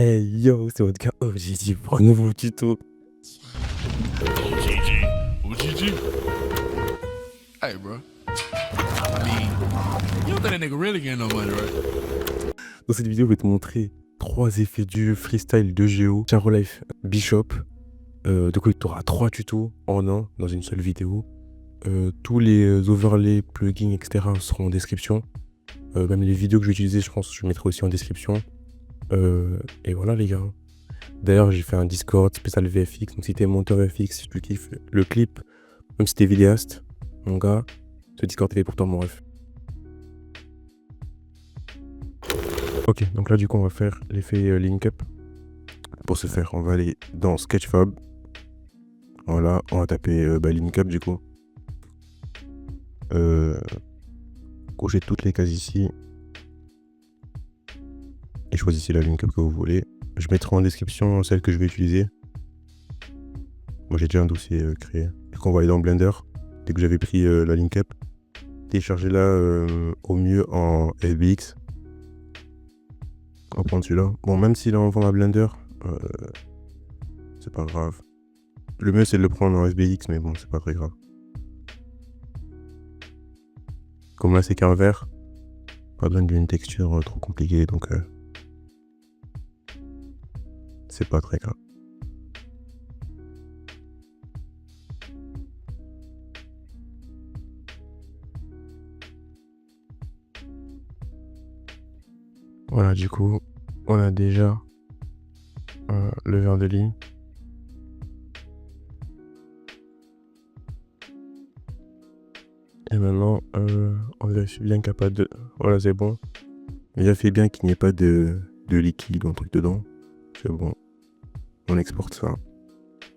Hey yo, c'est votre gars OGG pour un nouveau tuto. OGG? OGG? Hey, bro. I mean, you don't think that nigga really getting no money, right? Dans cette vidéo, je vais te montrer 3 effets du freestyle de Géo, Charo Life, Bishop. De quoi tu auras 3 tutos en un dans une seule vidéo. Tous les overlays, plugins, etc. seront en description. Même les vidéos que je vais utiliser, je pense que je mettrai aussi en description. Et voilà les gars. D'ailleurs, j'ai fait un Discord spécial VFX. Donc si t'es monteur VFX, si tu kiffes le clip, même si t'es vidéaste, mon gars, ce Discord est fait pour toi, mon ref. Ok, donc là du coup on va faire l'effet link up. Pour ce faire, on va aller dans Sketchfab. Voilà, on va taper link up du coup. Cochez toutes les cases ici. Et choisissez la link up que vous voulez. Je mettrai en description celle que je vais utiliser. Moi j'ai déjà un dossier créé. Du coup on va aller dans Blender. Dès que j'avais pris la link up, téléchargez-la au mieux en FBX. On va prendre celui-là. Bon, même s'il est en format Blender, c'est pas grave. Le mieux c'est de le prendre en FBX, mais bon, c'est pas très grave. Comme là c'est qu'un vert, pas besoin d'une texture trop compliquée, donc c'est pas très grave. Voilà, du coup, on a déjà le vert de ligne. Et maintenant, on vérifie bien qu'il n'y a pas de... Voilà, c'est bon. Vérifiez bien qu'il n'y ait pas de liquide ou un truc dedans. C'est bon. On exporte ça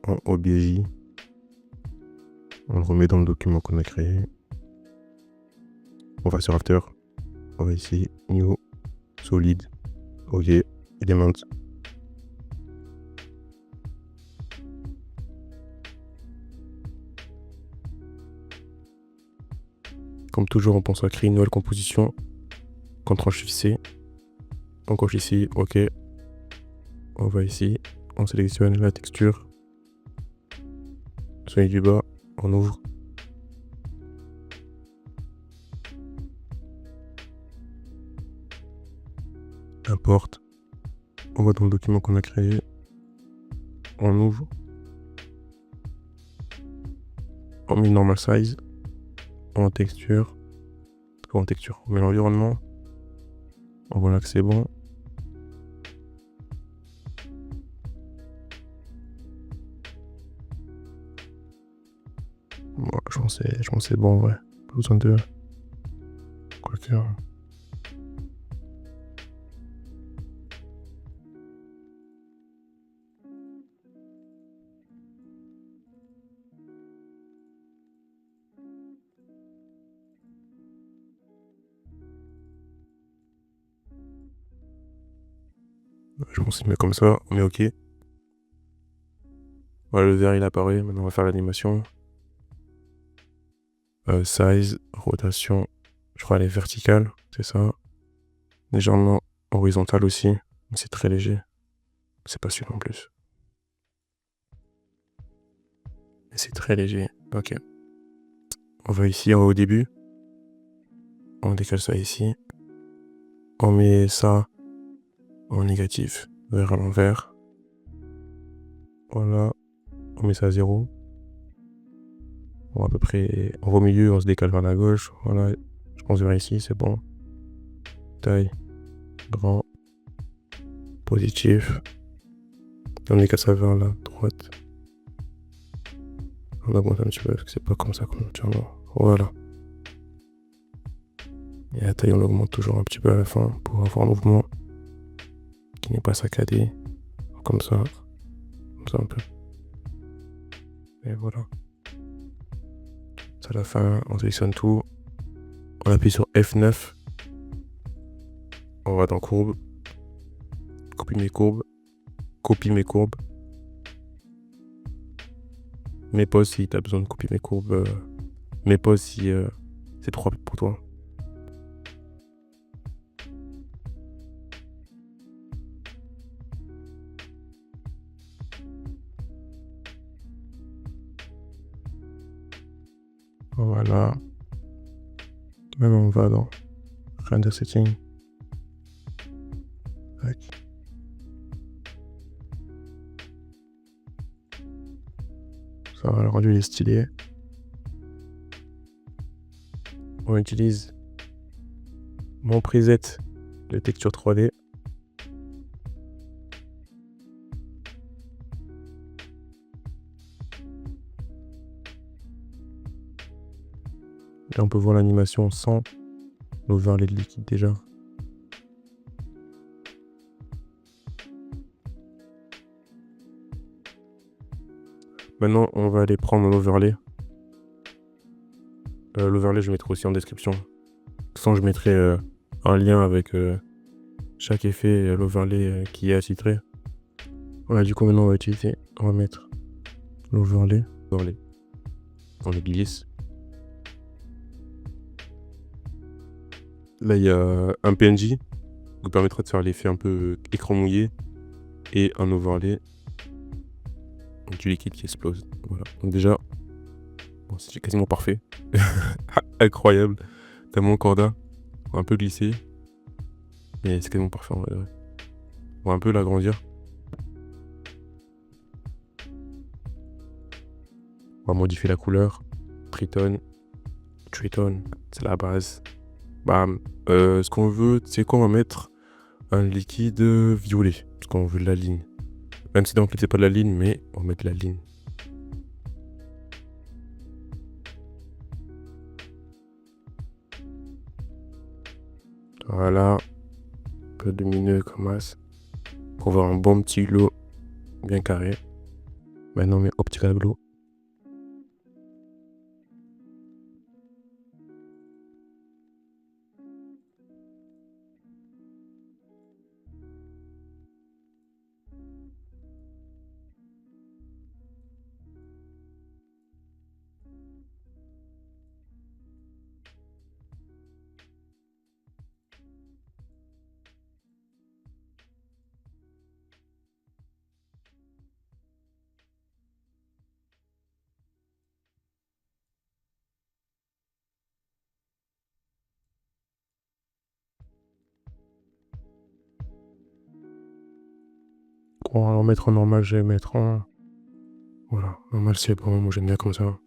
en OBJ. On le remet dans le document qu'on a créé. On va sur After. On va ici, New, Solid, OK, Element. Comme toujours, on pense à créer une nouvelle composition. CTRL-SHIFT-C. On coche ici, OK. On va ici, on sélectionne la texture. Celui du bas, on ouvre. Importe. On va dans le document qu'on a créé. On ouvre. On met normal size. En texture. En texture. On met l'environnement. On voit là que c'est bon. Bon, je pense que c'est bon, ouais. Pas besoin de quoi faire. Je pense qu'il met comme ça, on met OK. Voilà, le vert il apparaît. Maintenant on va faire l'animation. Size, rotation, je crois elle est verticale, c'est ça. Légèrement horizontale aussi, mais c'est très léger. C'est pas celui-là en plus. Mais c'est très léger, ok. On va ici au début. On décale ça ici. On met ça en négatif, vers à l'envers. Voilà. On met ça à 0. Bon, à peu près, on va au milieu, on se décale vers la gauche. Voilà. Je pense vers ici, c'est bon. Taille. Grand. Positif. On décale ça vers la droite. On augmente un petit peu parce que c'est pas comme ça qu'on tient. Voilà. Et la taille, on l'augmente toujours un petit peu à la fin pour avoir un mouvement qui n'est pas saccadé. Comme ça. Comme ça un peu. Et voilà. C'est à la fin, on sélectionne tout. On appuie sur F9. On va dans courbe. Copie mes courbes. Copie mes courbes. Mets pause si tu as besoin de copier mes courbes. Mets pause si c'est trop rapide pour toi. Voilà. Même on va dans render setting. Tac. Ça va, le rendu il est stylé. On utilise mon preset de texture 3D. Là on peut voir l'animation sans l'overlay de liquide déjà. Maintenant on va aller prendre l'overlay. L'overlay je mettrai aussi en description. De toute façon je mettrai un lien avec chaque effet, l'overlay qui est attitré. Voilà, du coup maintenant on va mettre l'overlay. On le glisse. Là il y a un PNJ qui vous permettra de faire l'effet un peu écran mouillé et un overlay du liquide qui explose. Voilà, donc déjà, bon, c'est quasiment parfait. Incroyable, tellement corda, on va un peu glisser, mais c'est quasiment parfait en vrai. On va un peu l'agrandir. On va modifier la couleur. Tritone, c'est la base. Bam. Ce qu'on veut, c'est qu'on va mettre un liquide violet, parce qu'on veut de la ligne. Même si dans le clip c'est pas de la ligne, mais on va mettre de la ligne. Voilà, un peu de lumineux comme as, pour avoir un bon petit glow bien carré. Maintenant on met Optical Glow. On va en mettre en normal, je vais mettre en... Voilà, normal c'est bon, moi j'aime bien comme ça.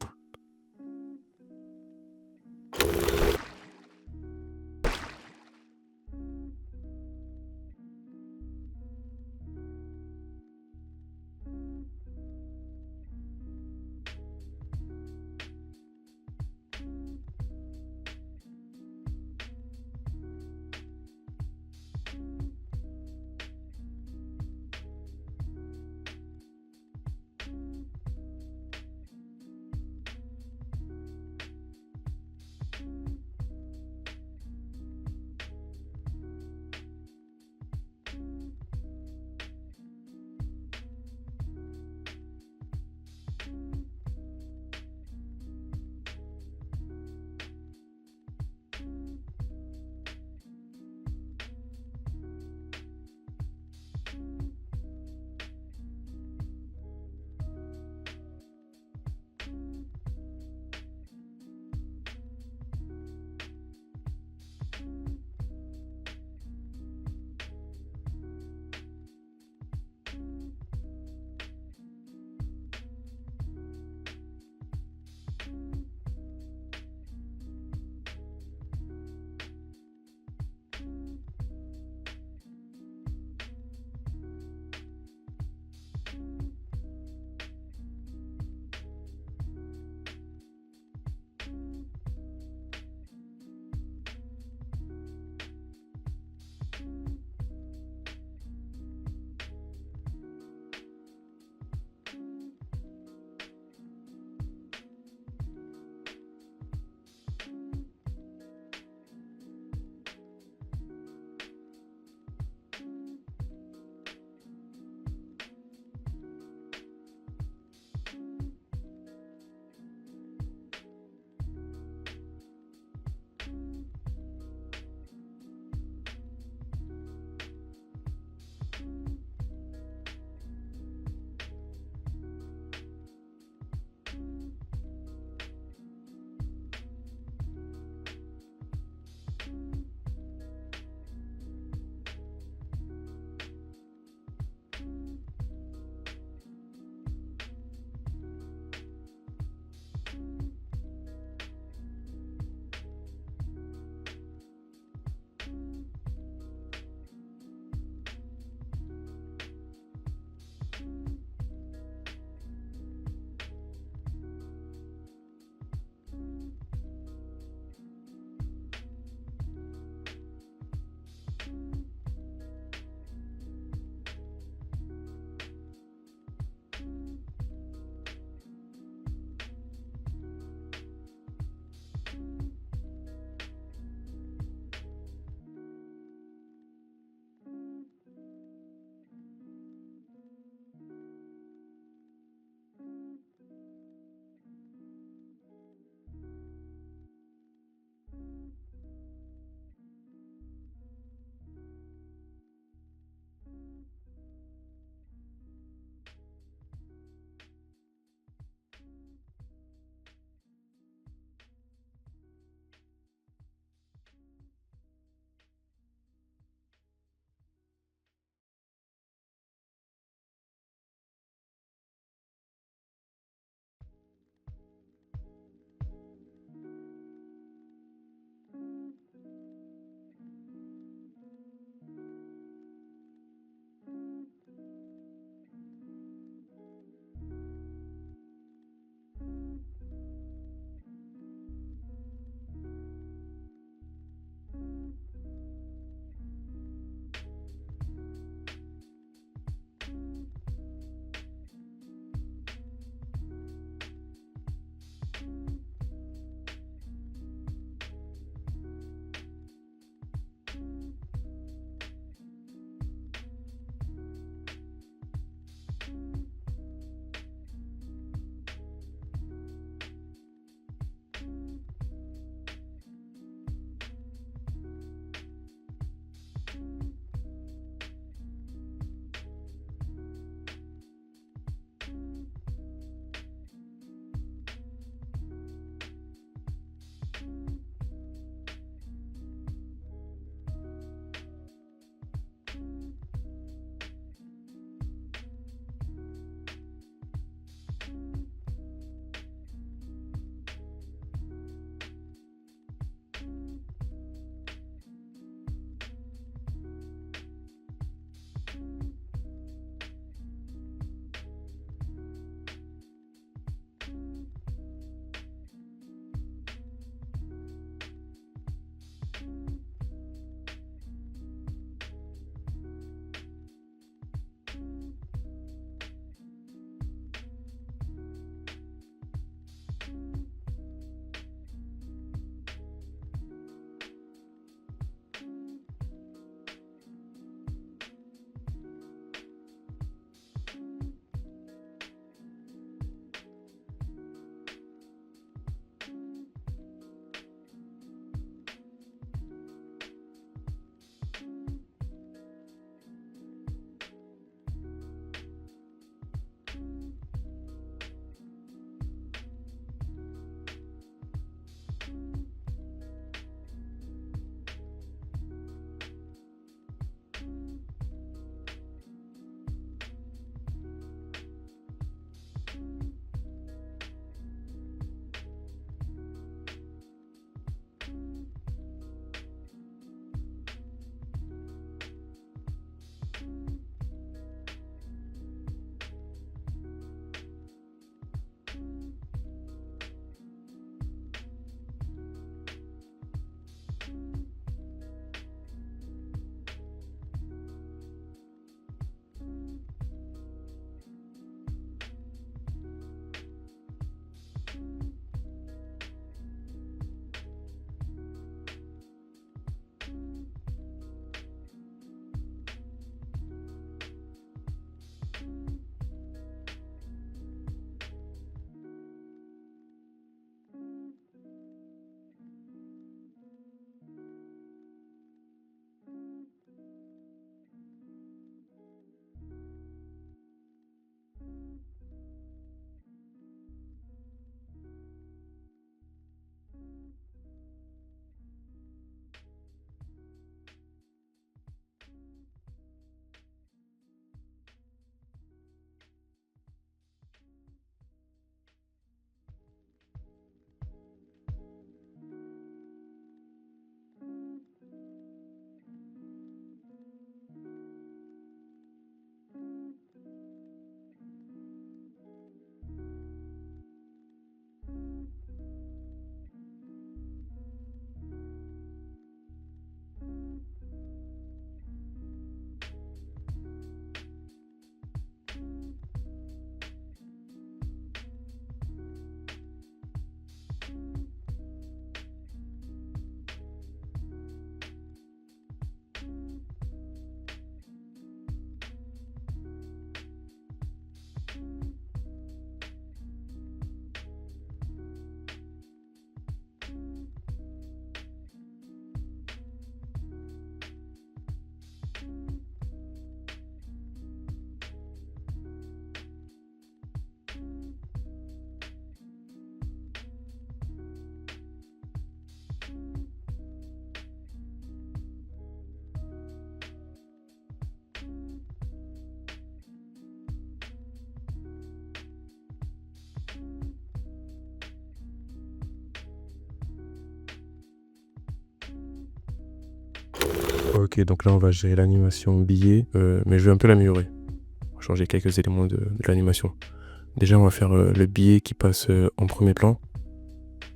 Ok, donc là on va gérer l'animation billet, mais je vais un peu l'améliorer. On va changer quelques éléments de l'animation. Déjà on va faire le billet qui passe en premier plan.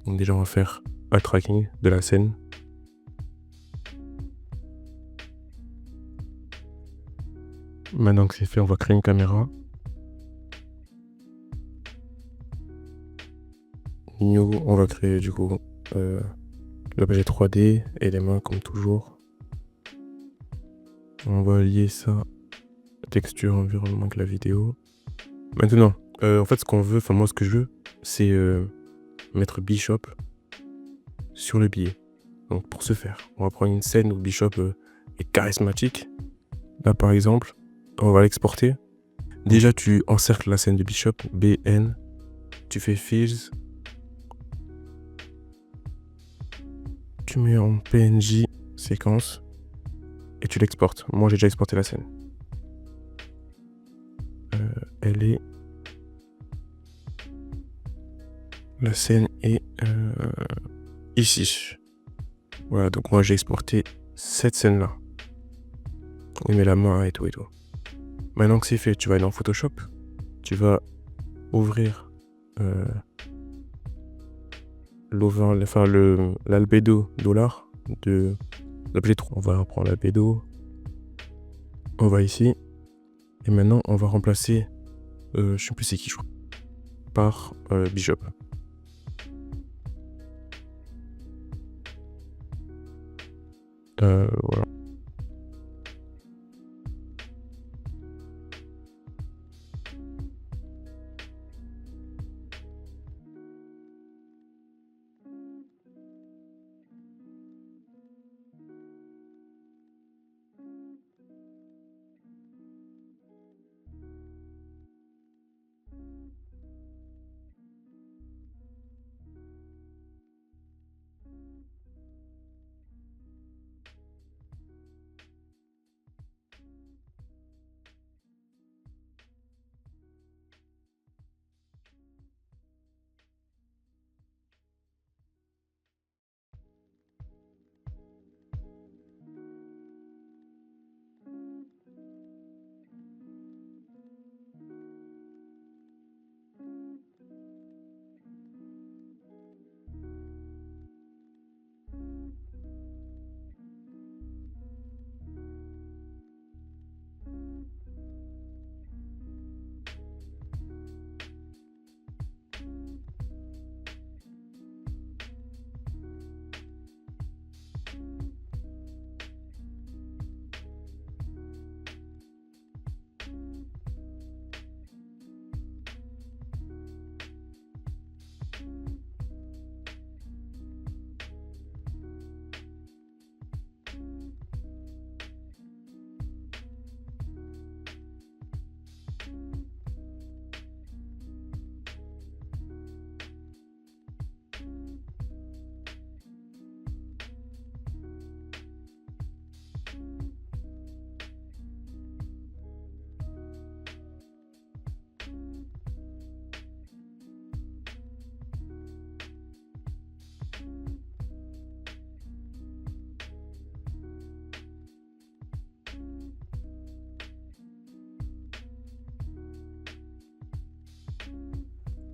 Donc déjà on va faire un tracking de la scène. Maintenant que c'est fait, on va créer une caméra. New, on va créer du coup l'objet 3D et les mains comme toujours. On va lier ça texture, environnement avec la vidéo. Maintenant, en fait ce qu'on veut, enfin moi ce que je veux, c'est mettre Bishop sur le billet. Donc pour ce faire, on va prendre une scène où Bishop est charismatique. Là par exemple, on va l'exporter. Déjà tu encercles la scène de Bishop, BN, tu fais Fields, tu mets en PNJ séquence et tu l'exportes. Moi j'ai déjà exporté la scène. Elle est... La scène est ici. Voilà, donc moi j'ai exporté cette scène-là. On met la main et tout et tout. Maintenant que c'est fait, tu vas aller dans Photoshop. Tu vas ouvrir l'albédo dollar de l'objet 3. On va prendre l'albédo. On va ici. Et maintenant, on va remplacer, je sais plus c'est qui, je crois, par Bishop. Voilà.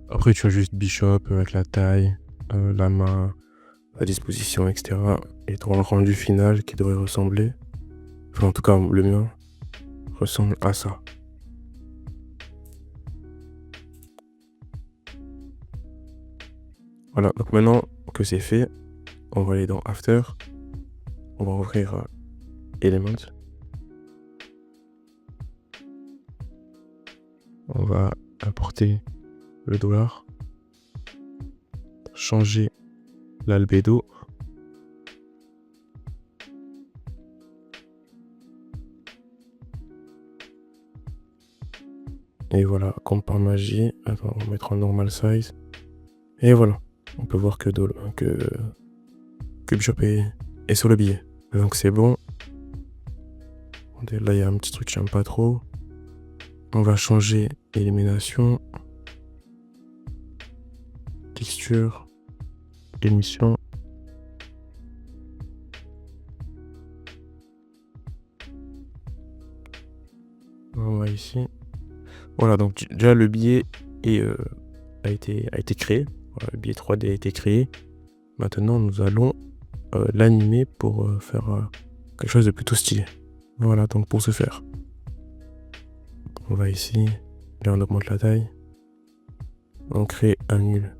Après, tu as juste Bishop avec la taille, la main, la disposition, etc. Et tu auras le rendu final qui devrait ressembler, enfin en tout cas le mien, ressemble à ça. Voilà, donc maintenant que c'est fait, on va aller dans After, on va ouvrir Element. On va importer le dollar, changer l'albédo. Et voilà, comme par magie, attends, on va mettre en normal size. Et voilà, on peut voir que Bishop est sur le billet. Donc c'est bon. Là, il y a un petit truc que j'aime pas trop. On va changer élimination, texture, émission. ici. Voilà, donc déjà le billet a été créé. Voilà, le billet 3D a été créé. Maintenant, nous allons l'animer pour faire quelque chose de plutôt stylé. Voilà, donc pour ce faire, on va ici, là on augmente la taille, on crée un nul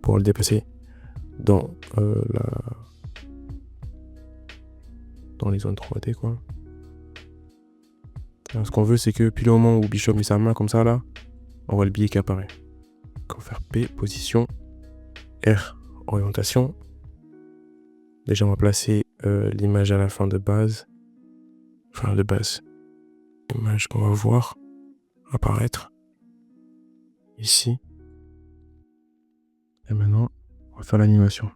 pour le déplacer dans dans les zones 3D quoi. Alors, ce qu'on veut c'est que puis le moment où Bishop met sa main comme ça là, on voit le billet qui apparaît. Donc on va faire P, position, R, orientation. Déjà on va placer l'image à la fin de base. Enfin de base. L'image qu'on va voir apparaître ici. Et maintenant, on va faire l'animation.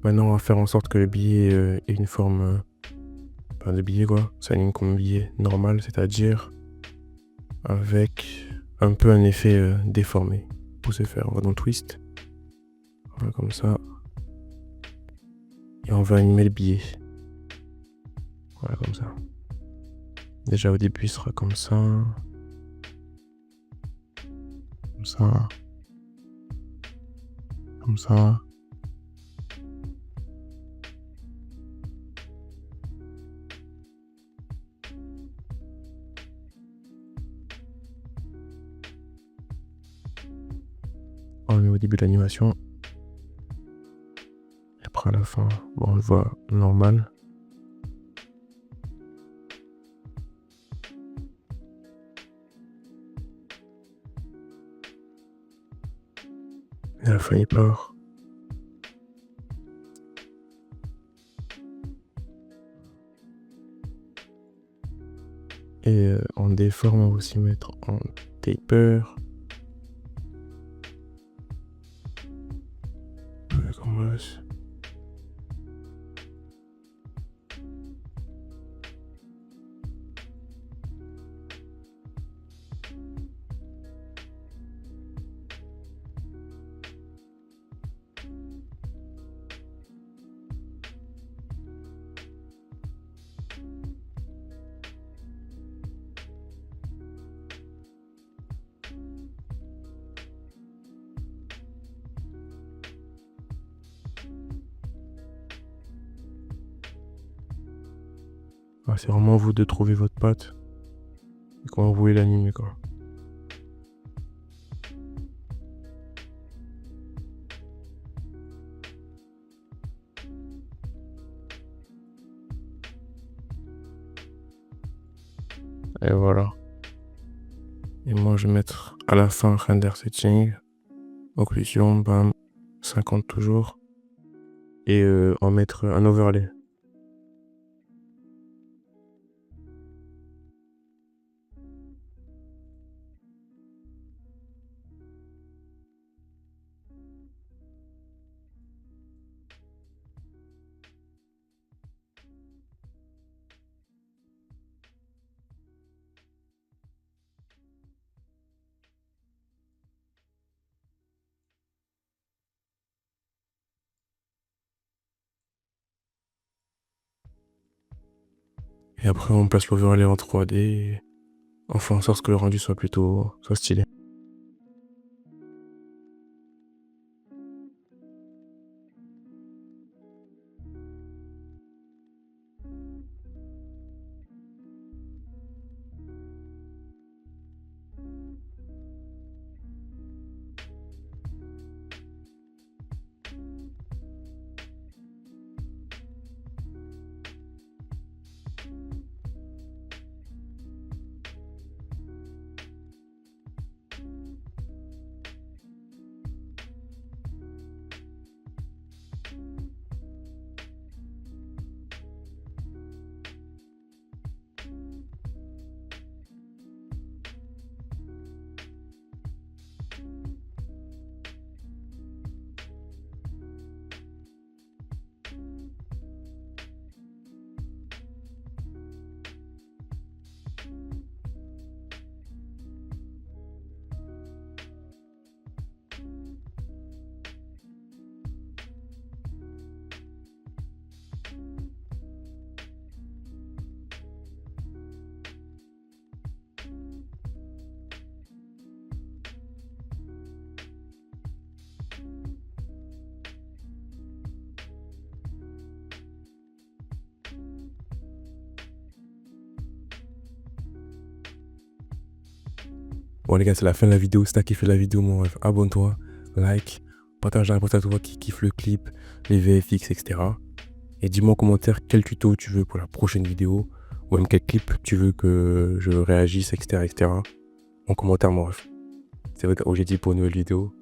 Maintenant, on va faire en sorte que le billet ait une forme, enfin de billet quoi, s'aligne comme un billet normal, c'est-à-dire avec un peu un effet déformé. Pour ce faire, on va dans Twist, voilà comme ça, et on va animer le billet. Voilà comme ça. Déjà au début, il sera comme ça, comme ça, comme ça. On le met au début de l'animation. Et après à la fin, bon, on le voit normal. Et à la fin, il part. Et en déforme, on va aussi mettre en taper. Commence. Ah, c'est vraiment vous de trouver votre patte et comment vous voulez l'animer quoi. Et voilà. Et moi je vais mettre à la fin render setting, occlusion, bam, 50 toujours. Et en mettre un overlay. Et après, on place l'overlay en 3D. Et on fait en sorte que le rendu soit stylé. Bon les gars, c'est la fin de la vidéo. Si t'as kiffé la vidéo, mon ref, abonne-toi, like, partage la poste à toi qui kiffe le clip, les VFX, etc. Et dis-moi en commentaire quel tuto tu veux pour la prochaine vidéo, ou même quel clip tu veux que je réagisse, etc. En commentaire, mon ref. C'est vrai que j'ai dit pour une nouvelle vidéo.